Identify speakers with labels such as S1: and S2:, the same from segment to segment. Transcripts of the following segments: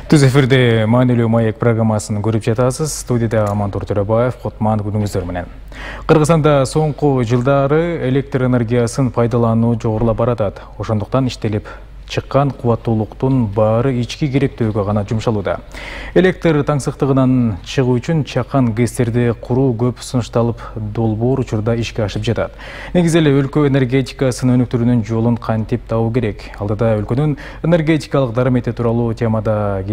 S1: Түз эфирде маанилүү маек программасын көрүп жатасыз. Студияда Амантур Төрөбаев, Котман күнүңүздөр менен. Кыргызстанда соңку жылдары электр энергиясын пайдалануу жогорулап баратат. Ошондуктан иштелип чыккан кубаттуулуктун баары ички керектөөгө гана жумшалууда. Электр таңсыктыгынан чыгуу үчүн чакан ГЭСтерди куруу көп сунушталып, долбоор учурда ишке ашып жатат. Негизи эле өлкө энергетикасынын өнүктүрүүнүн жолун кантип табуу керек? Алдыда өлкөнүн энергетикалык дарамети тууралуу темада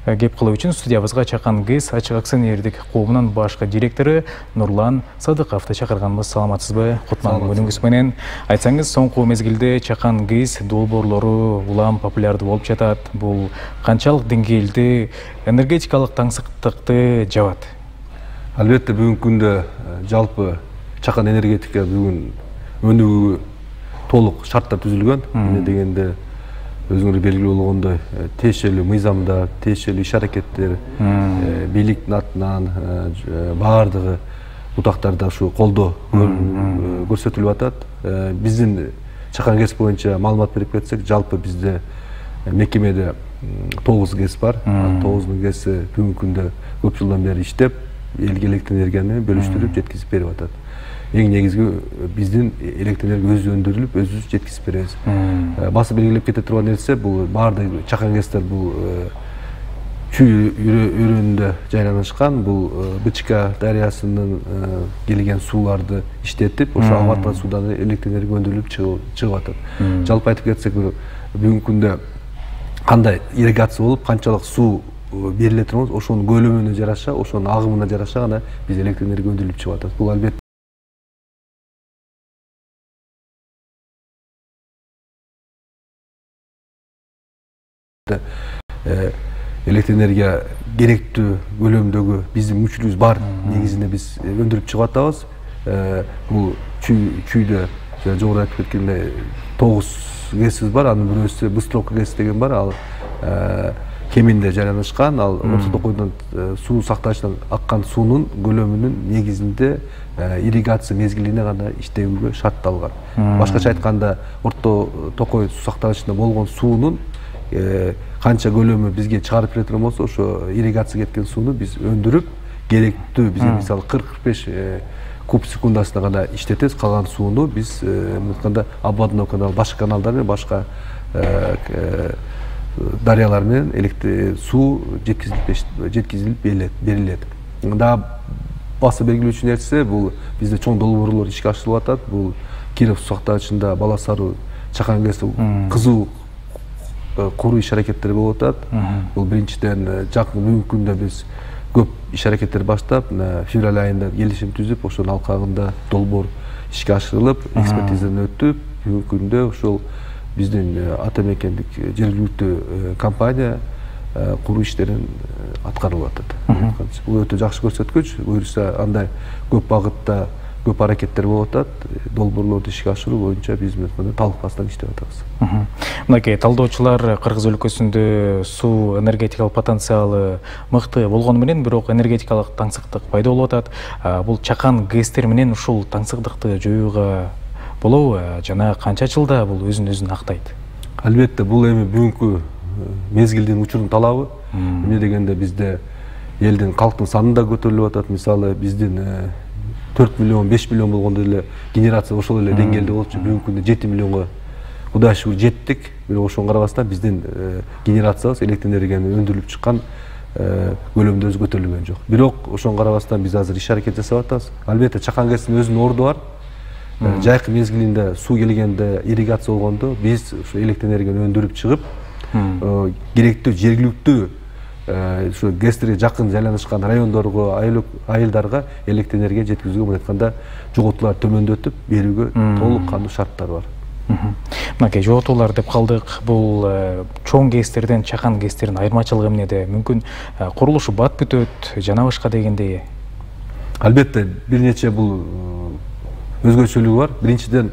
S1: кеп кылуу үчүн студиябызга Чакан ГЭС ачык акционердик коомунун башкы директору Нурлан Садыковду чакырганбыз. Саламатсызбы? Котман күнүңүз менен айтсаңыз, соңку мезгилде Чакан ГЭС долбоорлору улам популярдуу болуп жатат. Бул канчалык деңгээлде энергетикалык таңсыктыкты жабат?
S2: Албетте, бүгүнкү күндө жалпы Чакан энергетика бүгүн өнүгүүгө толук шарттар түзүлгөн. Эмне дегенде өзүңөр белгилүү болгондой тиешелүү мыйзамдар, тиешелүү иш аракеттер, бийликтин атынан баардыгы бутактарда ушу колдоо көрсөтүлүп атат. Биздин Чакан ГЭС боюнча маалымат берип кетсек, жалпы бизде мекемеде 9 ГЭС бар. 9 ГЭС бүгүнкү күндө көп жылдан бери иштеп, элге электр энергияны бөлүштүрүп жеткизип берип атат. Эң негизги биздин электр энергия өзү өндүрүлүп, өзүбүз жеткизип беребиз. Басы белгилеп кете турган нерсе, бул баардык Чакан ГЭСтер бул чүй өрөөнүндө жайланышкан. Бул Бычка дарыясынын келген сууларды иштетип, ошо ага баткан суудан электр энергия өндүрүлүп чыгып атат. Жалпы айтып кетсек, бүгүнкү күндө кандай ирригация болуп, канчалык суу бериле турганбыз, ошонун көлөмүнө жараша, ошонун агымына жараша гана биз электр энергия өндүрүлүп чыгып атат. Бул албетте электр энергия керектүү көлөмдөгү биздин мүчүлүгүбүз бар негизинде биз өндүрүп чыгып атабыз. Бул чүйдө жогору айтып кеткендей 9 ГЭСибиз бар, анын бирөөсү Быстровка ГЭС деген бар, ал кеминде жайланышкан. Ал Орто Токойдон суу сактагычтан аккан суунун көлөмүнүн негизинде ирригация мезгилине гана иштөөгө шартталган. Башкача айтканда, Орто Токой суу сактагычында болгон суунун канча көлөмү бизге чыгарып бере турган болсо, ошо ирригация кеткен сууну биз өндүрүп, керектүү бизге мисалы 40-45 куб секундасына гана иштетебиз. Калган сууну биз мынтканда обводной канал, башка каналдар менен, башка дарыялар менен электр суу жеткизилип берилет. Дагы баса белгилөөчү нерсе, бул бизде чоң долбоорлор ишке ашырылып атат. Бул Киров суу сактагычында Бала Саруу Чакан ГЭС кызуу куруу иш аракеттери болуп атат. Бул биринчиден жакын бүгүнкү күндө биз көп иш аракеттер баштап, февраль айында келишим түзүп, ошонун алкагында долбоор ишке ашырылып, экспертизадан өтүп, бүгүнкү күндө ошол биздин ата мекендик жергиликтүү компания куруу иштерин аткарылып атат. Бул өтө жакшы көрсөткүч. Буюрса андай көп багытта көп аракеттер болуп атат. Долбоорлорду ишке ашыруу боюнча биз талкыбастан иштеп атабыз.
S1: Мынакей талдоочулар Кыргыз өлкөсүндө суу энергетикалык потенциалы мыкты болгону менен, бирок энергетикалык таңсыктык пайда болуп атат. Бул Чакан ГЭСтер менен ушул таңсыктыкты жоюуга болобу жана канча жылда бул өзүн актайт?
S2: Албетте, бул эми бүгүнкү мезгилдин учурунун талабы. Эмне дегенде бизде элдин калктын саны да көтөрүлүп атат. Мисалы биздин 4 миллион, 5 миллион болгондо эле генерация ошол эле деңгээлде болчу. Бүгүнкү күндө 7 миллионго Кудай шүгүр жеттик. Бирок ошого карабастан биздин генерациябыз электр энергияны өндүрүлүп чыккан көлөмдө өзү көтөрүлгөн жок. Бирок ошого карабастан биз азыр иш аракет жасап атабыз. Албетте, Чакан ГЭСтин өзүнүн орду бар. Жайкы мезгилинде суу келгенде, ирригация болгондо биз ушу электр энергияны өндүрүп чыгып, керектүү жергиликтүү ушу ГЭСтерге жакын жайланышкан райондорго, айылдарга электр энергия жеткизүүгө, мындай айтканда, жоготууларды төмөндөтүп берүүгө толук кандуу шарттар бар.
S1: Мынакей жоготуулар деп калдык. Бул чоң ГЭСтерден Чакан ГЭСтердин айырмачылыгы эмнеде? Мүмкүн курулушу бат бүтөт, жана башка дегендей?
S2: Албетте, бир нече бул өзгөчөлүгү бар. Биринчиден,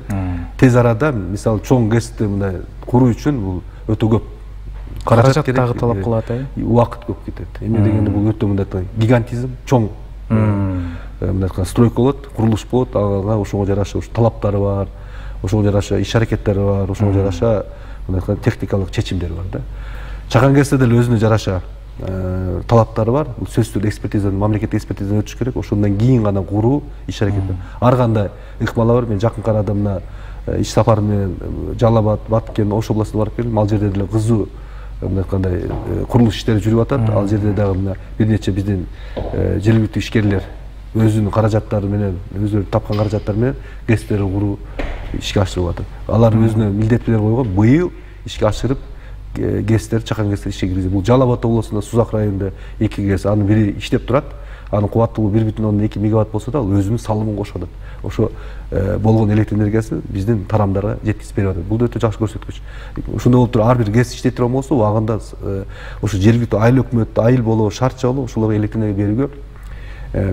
S2: тез арада, мисалы чоң ГЭСти мындай куруу үчүн бул өтө көп каражат керек,
S1: талап кылат,
S2: убакыт көп кетет. Эмне дегенде бул өтө мындай гигантизм, чоң мындай стройка болот, курулуш болот, ага ошого жараша талаптары бар, ошого жараша иш аракеттери бар, ошого жараша техникалык чечимдер бар да. Чакан ГЭСте деле өзүнө жараша талаптары бар. Бул сөзсүз экспертизадан, мамлекеттик экспертизадан өтүш керек. Ошондон кийин гана куруу иш аракети. Ар кандай ыкмалар бар. Мен жакын карадым мына иш сапары менен Жалал Абад, Баткен, Ош областына барып келдим. Ал жерде деле кызуу мындай курулуш иштери жүрүп атат. Ал жерде дагы мына бир нече биздин жергиликтүү ишкерлер өзүнүн каражаттары менен, өздөрү тапкан каражаттар менен ГЭСтерди куруу ишке ашырып атат. Алар өзүнө милдеттер койгон. Быйыл ишке ашырып ГЭСтер, Чакан ГЭСтер ишке киргизди. Бул Жалал Абад областында Сузак районунда 2 ГЭС, анын бири иштеп турат. Анын кубаттуулугу 1,2 мегаватт болсо да, ал өзүнүн салымын кошот. Ошо болгон электр энергиясын биздин тарамдарга жеткизип берип атат. Бул да өтө жакшы көрсөткүч. Ошондой болуп туруп ар бир ГЭС иштей турган болсо, убагында ошо жергиликтүү айыл өкмөт, айыл болобу, шартча болобу, ошолорго электр энергия берүүгө,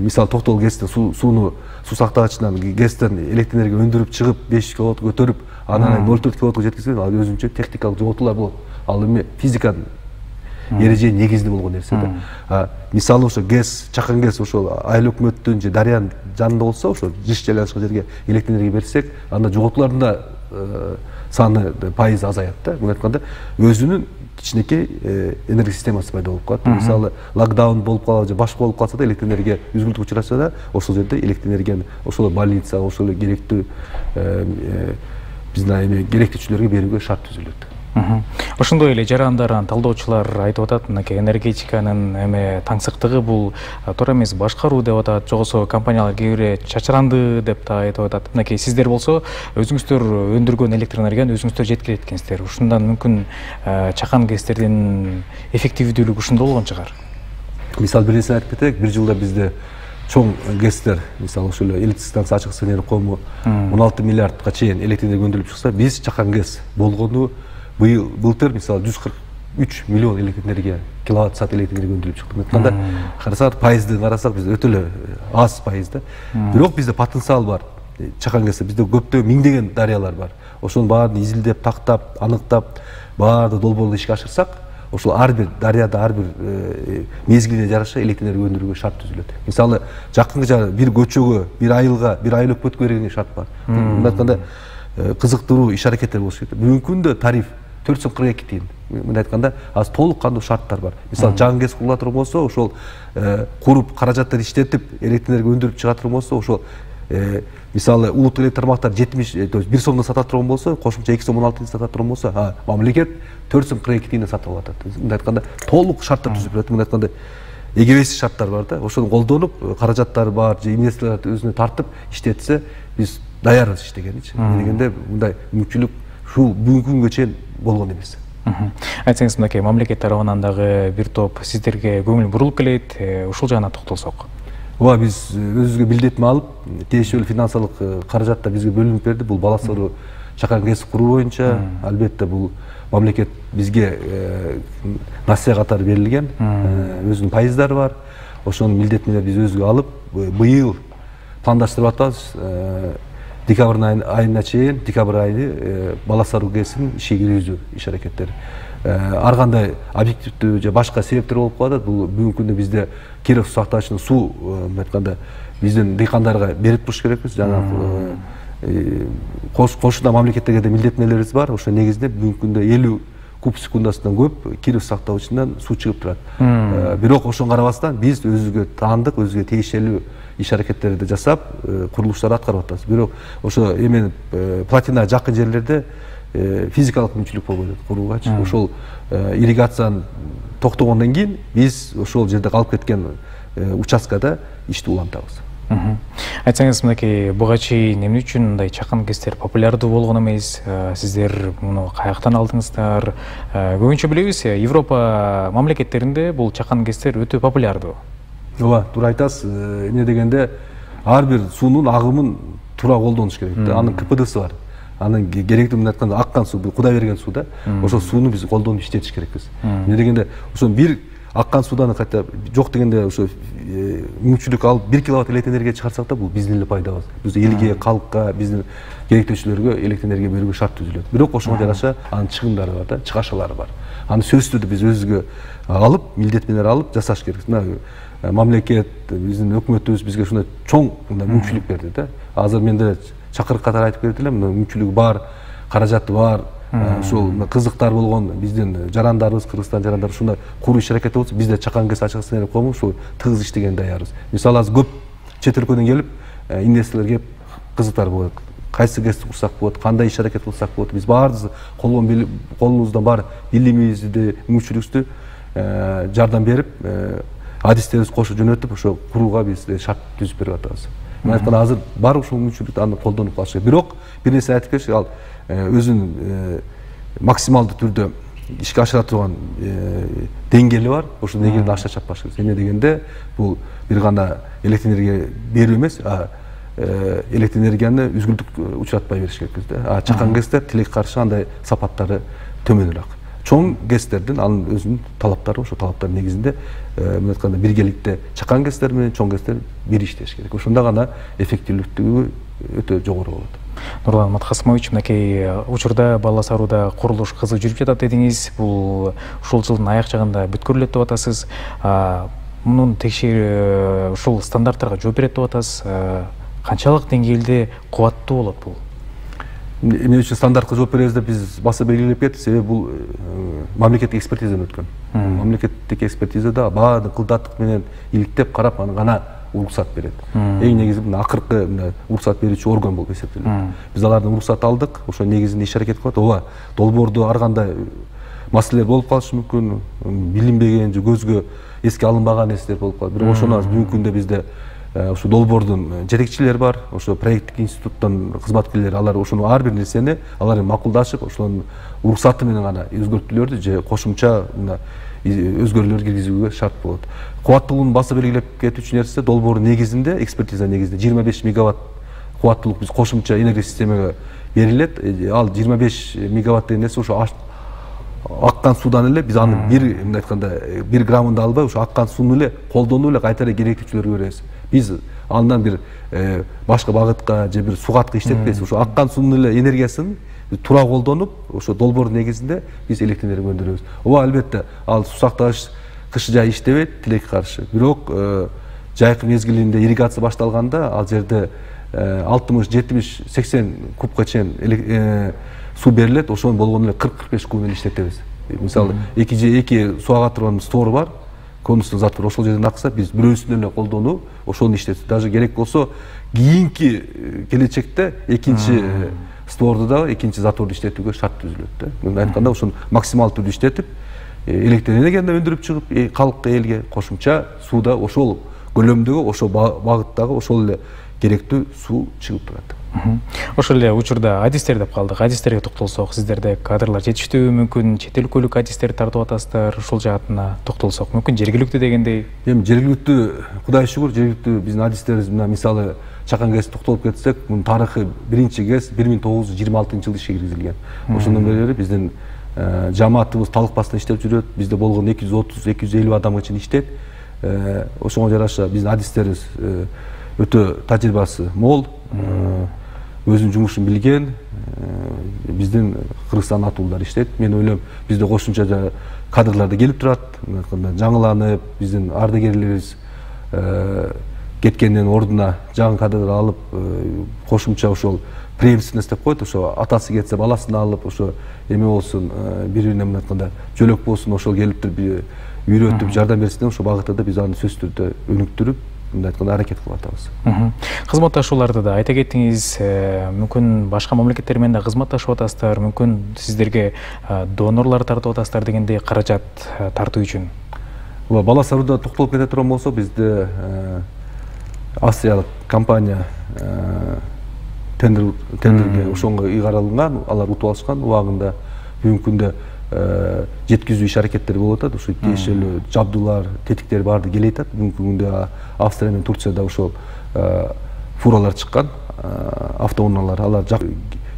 S2: мисалы Токтол ГЭСтен суу сактагычынан ГЭСтен электр энергия өндүрүп чыгып 5 киловатт көтөрүп, анан 0,4 киловаттка жеткизген, ал өзүнчө техникалык жоготуулар болот. Ал эми физиканын эрежеге негизиндүү болгон нерсе да. Мисалы ошо ГЭС, Чакан ГЭС ошол айыл өкмөттүн же дарыянын жанында болсо, ошо жыш жайланышкан жерге электр энергия берсек, анда жоготуулардын да саны пайызы азаят да. Мындай айтканда, өзүнүн кичинекей энергия системасы пайда болуп калат. Мисалы локдаун болуп калса же башка болуп калса да, электр энергия үзгүлтүккө учураса да, ошол жерде электр энергияны ошол больница, ошол керектүү биздин керектүүчүлөргө берүүгө шарт түзүлөт.
S1: Ошондой эле жарандардан талдоочулар айтып атат, мынакей энергетиканын эме таңсыктыгы бул туура эмес башкаруу деп атат, жогосо компаниялар кээ бири чачыранды деп да айтып атат. Мынакей сиздер болсо өзүңүздөр өндүргөн электр энергияны өзүңүздөр жеткирет экенсиздер. Ушундан мүмкүн Чакан ГЭСтердин эффективдүүлүгү ушунда болгон чыгар.
S2: Мисалы бир нерсени айтып кетейик, бир жылда бизде чоң ГЭСтер, мисалы ошол электр станция ачык сценарий кому 16 миллиардга чейин электр энергия өндүрүлүп чыкса, биз Чакан ГЭС болгону былтыр мисалы 143 миллион электр энергия киловатт саат электр энергия өндүрүлүп чыкты. Мындай карасак, пайызды карасак биз өтө эле аз пайыз да. Бирок бизде потенциал бар. Чакан ГЭСте бизде көптөгөн миңдеген дарыялар бар. Ошонун баарын изилдеп, тактап, аныктап, баарды долбоорлуу ишке ашырсак, ошол ар бир дарыяда ар бир мезгилине жараша электр энергия өндүрүүгө шарт түзүлөт. Мисалы жакынкы бир көчөгө, бир айылга, бир айыл өкмөткө берген шарт бар. Мындай айтканда кызыктыруу иш аракеттер болуш керек. Бүгүнкү күндө тариф 442 тиын. Мындай айтканда, аз толук кандуу шарттар бар. Мисалы жаңы ГЭС курула турган болсо, ошол куруп каражаттар иштетип электр энергия өндүрүп чыга турган болсо, ошол мисалы улуттук электр тармактар 70, то есть 1 сомдон сата турган болсо, кошумча 2 сом 16 тиын сата турган болсо, мамлекет 442 тиынден сатып алып атат. Мындай айтканда, толук шарттар түзүп берет. Мындай айтканда, эгебесиз шарттар бар да. Ошону колдонуп, каражаттары бар, же инвесторлорду өзүнө тартып иштетсе, биз даярбыз иштегеничи. Дегенде мындай мүмкүнчүлүк ушул бүгүнкү күнгө чейин болгон эмес.
S1: Айтсаңыз, мынакей мамлекет тарабынан дагы бир топ сиздерге көңүл бурулуп келет, ушул жагына токтолсок.
S2: Ооба, биз өзүбүзгө билдетме алып, тиешелүү финансылык каражаттар бизге бөлүнүп берди. Бул баласыруу Чакан ГЭС куруу боюнча, албетте бул мамлекет бизге насыя катары берилген, өзүнүн пайыздары бар. Ошонун милдетин биз өзүбүзгө алып, быйыл пландаштырып атабыз. Декабрь айына чейин, декабрь айы баласыруу ГЭСин ишке киргизүү иш аракеттери. Ар кандай объективдүү же башка себептер болуп калат. Бул бүгүнкү күндө бизде Киров суу сактагычына суу, мындай айтканда, биздин дыйкандарга берип туруш керекпиз. Жана кошумча мамлекеттерге да милдеттенелерибиз бар. Ошо негизинде бүгүнкү күндө 50 куб секундасынан көп Киров сактагычынан суу чыгып турат. Бирок ошого карабастан биз өзүбүзгө таандык, өзүгө тиешелүү иш аракеттерди жасап, курулуштарды аткарып атабыз. Бирок ошо эми платина жакын жерлерде физикалык мүмкүнчүлүк болбойт куругачы. Ошол ирригациянын токтогондон кийин биз ошол жерде калып кеткен участкада ишти улантабыз.
S1: Айтсаңыз, мынакей буга чейин эмне үчүн мындай Чакан ГЭСтер популярдуу болгон эмес? Сиздер муну каяктан алдыңыздар? Көбүнчө билебиз, Европа мамлекеттеринде бул Чакан ГЭСтер өтө популярдуу.
S2: Ооба, туура айтасыз. Эмне дегенде, ар бир суунун агымын туура колдонуш керек. Анын КПДсы бар. Анын керектүү, мындай айтканда, аккан суу, Кудай берген суу да. Ошол сууну биз колдонуп иштетиш керекпиз. Эмне дегенде, ошо бир аккан суудан кайта жок дегенде ошо мүмкүнчүлүк алып 1 киловатт электр энергия чыгарсак да, бул биздин эле пайдабыз. Биз элге, калкка, биздин керектөөчүлөргө электр энергия берүүгө шарт түзүлөт. Бирок ошого жараша анын чыгымдары бар да, чыгашалары бар. Аны сөзсүз биз өзүбүзгө алып, милдет менен алып жасаш керекпиз. Мамлекет, биздин өкмөтүбүз бизге ушундай чоң мүмкүнчүлүк берди да. Азыр мен деле чакырык катары айтып берди элем, мүмкүнчүлүгү бар, каражаты бар, ушул кызыктар болгон биздин жарандарыбыз, Кыргызстан жарандары ушундай куруу иш аракети болсо, бизде чакан ГЭС ачыксын деп коебуз, ушул тыгыз иштеген даярбыз. Мисалы азыр көп чет өлкөдөн келип, инвесторлор келип кызыктар болот. Кайсы ГЭСти курсак болот, кандай иш аракет кылсак болот. Биз баарыбыз колубуздан бар билимибизди, мүмкүнчүлүгүбүздү жардам берип, адистерибизди кошуп жөнөтүп, ошо курууга биз шарт түзүп берип атабыз. Мен айткан азыр бар ушул мүмкүнчүлүктү аны колдонуп калыш керек. Бирок бир нерсе айтып берчи, ал өзүнүн максималдуу түрдө ишке ашыра турган деңгээли бар. Ошол деңгээлден аша чаппаш керек. Эмне дегенде, бул бир гана электр энергия берүү эмес, электр энергияны үзгүлтүк учуратпай бериш керекпиз да. Чакан ГЭСтер тилекке каршы андай сапаттары төмөнүрөөк. Чоң ГЭСтердин анын өзүнүн талаптары, ошол талаптардын негизинде мен айтканда биргеликте чакан ГЭСтер менен чоң ГЭСтер бир иштеш керек. Ошондо гана эффективдүүлүгү өтө жогору болот.
S1: Нурлан Матхасымович, мынакей учурда Бала Саруудагы курулуш кызык жүрүп жатат дедиңиз. Бул ушул жылдын аяк жагында бүткүрүлөт деп атасыз. Мунун ушул стандарттарга жооп берет деп атасыз. Канчалык деңгээлде кубаттуу болот бул?
S2: Эмне үчүн стандартка жооп беребиз деп биз баса белгилеп кеттик, себеби бул мамлекеттик экспертизадан өткөн. Мамлекеттик экспертизада баардык кылдаттык менен иликтеп карап, аны гана уруксат берет. Эң негизи мына акыркы уруксат берүүчү орган болуп эсептелет. Биз алардын уруксатын алдык, ошо негизинде иш аракет кылат. Ооба, долбоордо ар кандай маселелер болуп калышы мүмкүн, билинбеген же көзгө эске алынбаган нерселер болуп калат. Бирок ошону бүгүнкү күндө бизде ошо долбоордун жетекчилери бар, ошо проекттик институттун кызматкерлери, алар ошону ар бир нерсени алар макулдашып, ошонун уруксаты менен гана өзгөртүүлөрдү же кошумча өзгөрүүлөр киргизүүгө шарт болот. Кубаттуулугун баса белгилеп кетүүчү нерсе, долбоор негизинде, экспертиза негизинде 25 мегаватт кубаттуулук биз кошумча энергия системага берилет. Ал 25 мегаватт деген нерсе ошо аккан суудан эле биз аны бир айтканда 1 граммын да албай, ошо аккан сууну эле колдонуп эле кайта эле керектүүчүлөргө беребиз. Биз андан бир башка багытка же бир сугатка иштетпейбиз. Ошо аккан суунун эле энергиясын туура колдонуп, ошо долбоор негизинде биз электр энергия өндүрөбүз. Ооба, албетте, ал сусактагыч кыш жай иштебейт тилекке каршы. Бирок жайкы мезгилинде ирригация башталганда ал жерде 60, 70, 80 кубка чейин суу берилет. Ошону болгону эле 40-45 куб менен иштетебиз. Мисалы, 2 суу ага турган стор бар, конустун заты бар. Ошол жерден акса биз бирөөсүн эле колдонуп, ошону иштетип, даже керек болсо кийинки келечекте экинчи сторду дагы, экинчи заторду иштетүүгө шарт түзүлөт да. Мен айтканда ошону максимал түрдө иштетип, электр энергияны өндүрүп чыгып, калкка, элге кошумча сууда ошол көлөмдөгү, ошол багыттагы ошол эле керектүү суу чыгып турат.
S1: Ошол эле учурда адистер деп калдык. Адистерге токтолсок, сиздерде кадрлар жетиштүү, мүмкүн чет өлкөлүк адистерди тартып атасыздар, ушул жаатына токтолсок, мүмкүн жергиликтүү дегендей.
S2: Эми жергиликтүү, Кудай шүгүр, жергиликтүү биздин адистерибиз мына мисалы Чакан ГЭС токтолуп кетсек, мунун тарыхы биринчи ГЭС 1926-жылы ишке киргизилген. Ошондон бери биздин жамаатыбыз талыкпастан иштеп жүрөт. Бизде болгон 230-250 адамга чейин иштейт. Ошого жараша биздин адистерибиз өтө тажрыйбасы мол, өзүнүн жумушун билген, биздин Кыргызстан атуулдар иштейт. Мен ойлойм, бизде кошумча кадрлар да келип турат, жаңыланып, биздин ардагерлерибиз кеткенден ордуна жаңы кадрлар алып, кошумча ошол преемственность деп коет, ошо атасы кетсе баласын алып, ошо эме болсун, бири-бирине мындай айтканда жөлөк болсун, ошол келип туруп үйрөтүп жардам берсин, ошол багытта да биз аны сөзсүз түрдө өнүктүрүп, мындай айтканда аракет кылып атабыз.
S1: Кызматташууларды да айта кеттиңиз, мүмкүн башка мамлекеттер менен да кызматташып атасыздар, мүмкүн сиздерге донорлор тартып атасыздар дегендей каражат тартуу үчүн.
S2: Бала Саруудаа токтолуп кете турган болсо, бизде австриялык компания тендерге ошонго ыйгарылган, алар утуп алышкан. Убагында бүгүнкү күндө жеткизүү иш аракеттери болуп атат. Ошо тиешелүү жабдуулар, тетиктер баары келе атат. Бүгүнкү күндө Австрия менен Турцияда ошол фуралар чыккан, автоунаалар, алар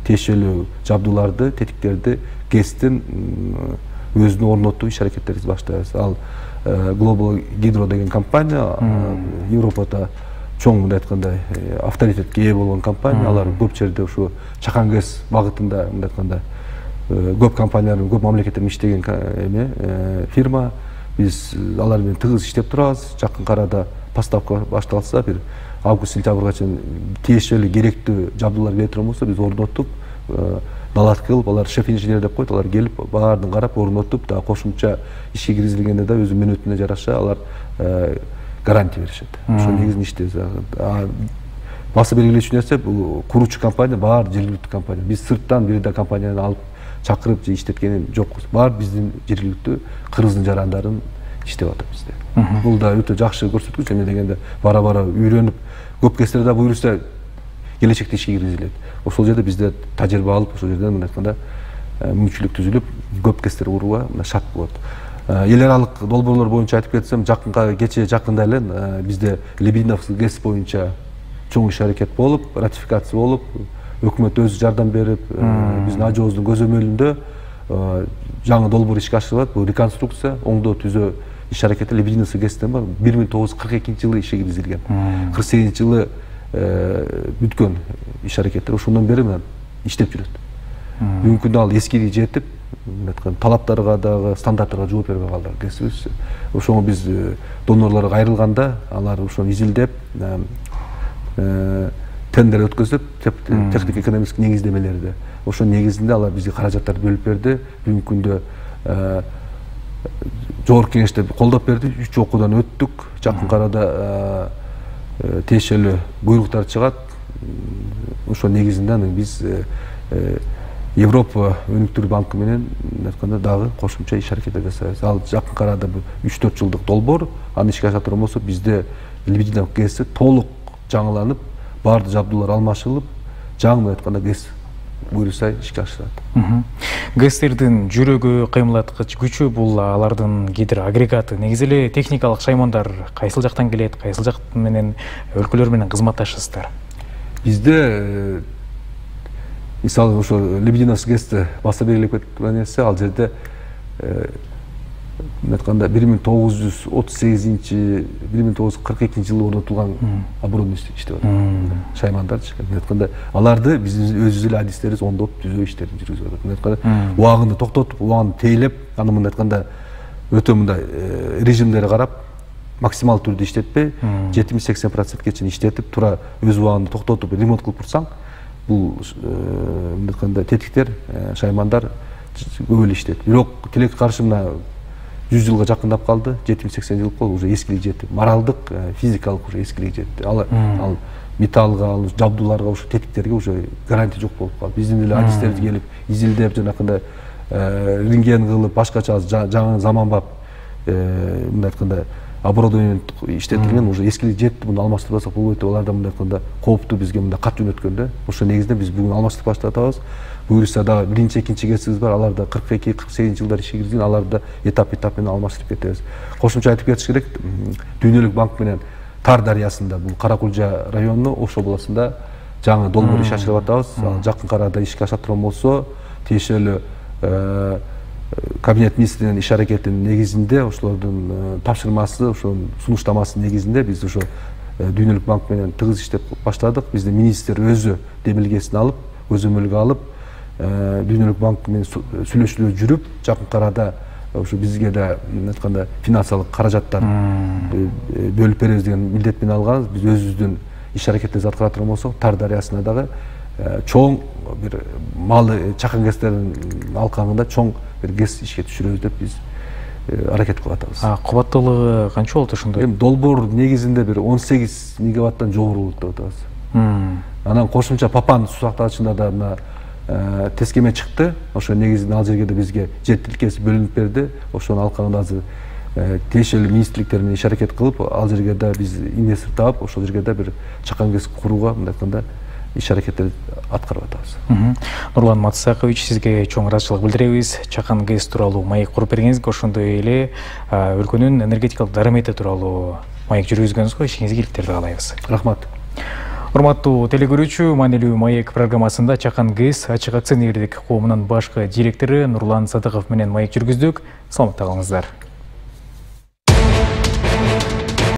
S2: тиешелүү жабдууларды, тетиктерди ГЭСтин өзүнө орнотуп иш аракеттерибизди баштайбыз. Ал Global Hydro деген компания, Европада чоң мындай айткандай авторитетке ээ болгон компания. Алар көп жерде ушу Чакан ГЭС багытында мындай айтканда көп компаниялар, көп мамлекеттерде иштеген фирма. Биз алар менен тыгыз иштеп турабыз. Жакын арада поставка башталса, бир август-сентябрга чейин тиешелүү керектүү жабдуулар келе турган болсо, биз орнотуп наладка кылып, алар шеф инженер деп коет, алар келип баардыгын карап, орнотуп, дагы кошумча ишке киргизилгенде да өзү мүнөтүнө жараша алар гарантия беришет. Ошол негизинде иштейбиз. Баса белгилечү нерсе, бул куручу компания баары жергиликтүү компания. Биз сырттан бир да компанияны алып чакырып же иштеткени жокпуз. Баары биздин жергиликтүү кыргыздын жарандарын иштеп атат бизде. Бул да өтө жакшы көрсөткүч. Эме дегенде бара-бара үйрөнүп, көп кестерде да буюрса келечекте ишке киргизилет. Ошол жерде бизде тажрыйба алып, ошол жерден мындай айтканда мүмкүнчүлүк түзүлүп, көп кестер курууга шарт болот. Эл аралык долбоорлор боюнча айтып кетсем, жакында эле бизде Лебединовский ГЭС боюнча чоң иш аракет болуп, ратификация болуп, өкмөт өзү жардам берип, биздин ажообуздун көзөмөлүндө жаңы долбоор ишке ашырылат. Бул реконструкция, оңдоо түзөө иш аракети Лебединовский ГЭСтен бар. 1942-жылы ишке киргизилген. 48-жылы бүткөн иш аракеттер ошондон бери менен иштеп жүрөт. Бүгүнкү күндө ал эскиге жетип, талаптарга дагы стандарттарга жооп бербей калды ГЭСибиз. Ошону биз донорлорго кайрылганда алар ошону изилдеп, тендер өткөзүп, техник экономический негиздемелерди. Ошонун негизинде алар бизге каражаттарды бөлүп берди. Бүгүнкү күндө жогорку кеңеште колдоп берди. 3 окуудан өттүк. Жакын арада тиешелүү буйруктар чыгат. Ошол негизинде биз Европа өнүктүрүү банкы менен айтканда дагы кошумча иш аракет жасайбыз. Ал жакын арада 3-4 жылдык долбоор, аны ишке ашырган болсо бизде Лебединовский ГЭС толук жаңыланып, баардык жабдуулар алмашылып, жаңы айтканда ГЭС буюрса ишке ашырылат.
S1: ГЭСтердин жүрөгү, кыймылдаткыч күчү бул алардын гидроагрегаты. Негизи эле техникалык шаймандар кайсыл жактан келет, кайсыл жак менен өлкөлөр менен кызматташасыздар?
S2: Бизде мисалы ошо Лебединовский ГЭСти баса белгилеп кеткен нерсе, ал жерде айтканда 1938-1942-жылы орнотулган оборудование иштеп атат. Шаймандарчы. Айтканда аларды биздин өзүбүз эле адистерибиз оңдоп түзөө иштерин жүргүзүп атат. Айтканда убагында токтотуп, убагында тейлеп, аны мындай айтканда өтө мындай режимдери карап, максимал түрдө иштетпей, 70-80%ке чейин иштетип, тура өз убагында токтотуп, ремонт кылып турсаң, бул мындай айтканда тетиктер, шаймандар көп эле иштейт. Бирок тилек каршымына 100 жылга жакындап калды, 70-80 жыл болду, уже эскилик жетти. Моралдык, физикалык уже эскилик жетти. Ал металлга, ал жабдууларга, ушу тетиктерге уже гарантия жок болуп калды. Биздин эле адистерибиз келип, изилдеп, жанакындай рентген кылып, башкача жаңы заманбап мындай айтканда оборудование иштетилген, уже эскилик жетти. Муну алмаштырбасак болбойт деп аларда мындай айтканда кооптуу бизге мындай кат жөнөткөндө. Ошо негизинде биз бүгүн алмаштырып баштатабыз. Буюрса дагы биринчи, экинчи ГЭСибиз бар. Аларда 42-48 жылдар ишке кирген, аларды этап менен алмаштырып кетебиз. Кошумча айтып кетиш керек, Дүйнөлүк банк менен Тар дарыясында, бул Каракулжа районунун Ош областында жаңы долбоор иш ашырып атабыз. Жакын арада ишке аша турган болсо, тиешелүү кабинет министринин иш аракетинин негизинде, ошолордун тапшырмасы, ошонун сунуштамасынын негизинде биз ошо Дүйнөлүк банк менен тыгыз иштеп баштадык. Биздин министр өзү демилгесин алып, көзөмөлгө алып, Дүйнөлүк банк менен сүйлөшүүлөр жүрүп, жакын арада ошо бизге да айтканда финансылык каражаттар бөлүп беребиз деген милдет менен алганбыз. Биз өзүбүздүн иш аракеттерибизди аткара турган болсок, Тар дарыясына дагы чоң бир малы чакан ГЭСтердин алкагында чоң бир ГЭС ишке түшүрөбүз деп биз аракет кылып атабыз.
S1: Кубаттуулугу канча болот ошондой?
S2: Эми долбоор негизинде бир 18 мегаваттан жогору болот деп атабыз. Анан кошумча Папан суу сактагычында да мына тескеме чыкты. Ошо негизинде ал жерге да бизге жер тилкеси бөлүнүп берди. Ошонун алкагында азыр тиешелүү министрликтер менен иш аракет кылып, ал жерге да биз инвестор таап, ошол жерге да бир чакан ГЭС курууга мындай айтканда иш аракеттерди аткарып атабыз.
S1: Нурлан Матсакович, сизге чоң ыраазычылык билдиребиз. Чакан ГЭС тууралуу маек куруп бергениңизге, ошондой эле өлкөнүн энергетикалык дарымети тууралуу маек жүргүзгөнүңүзгө ишиңизге ийгиликтерди каалайбыз.
S2: Рахмат.
S1: Урматтуу телекөрүүчү, маанилүү маек программасында Чакан ГЭС ачык акционердик коомунун башкы директору Нурлан Садыков менен маек жүргүздүк. Саламатта калыңыздар.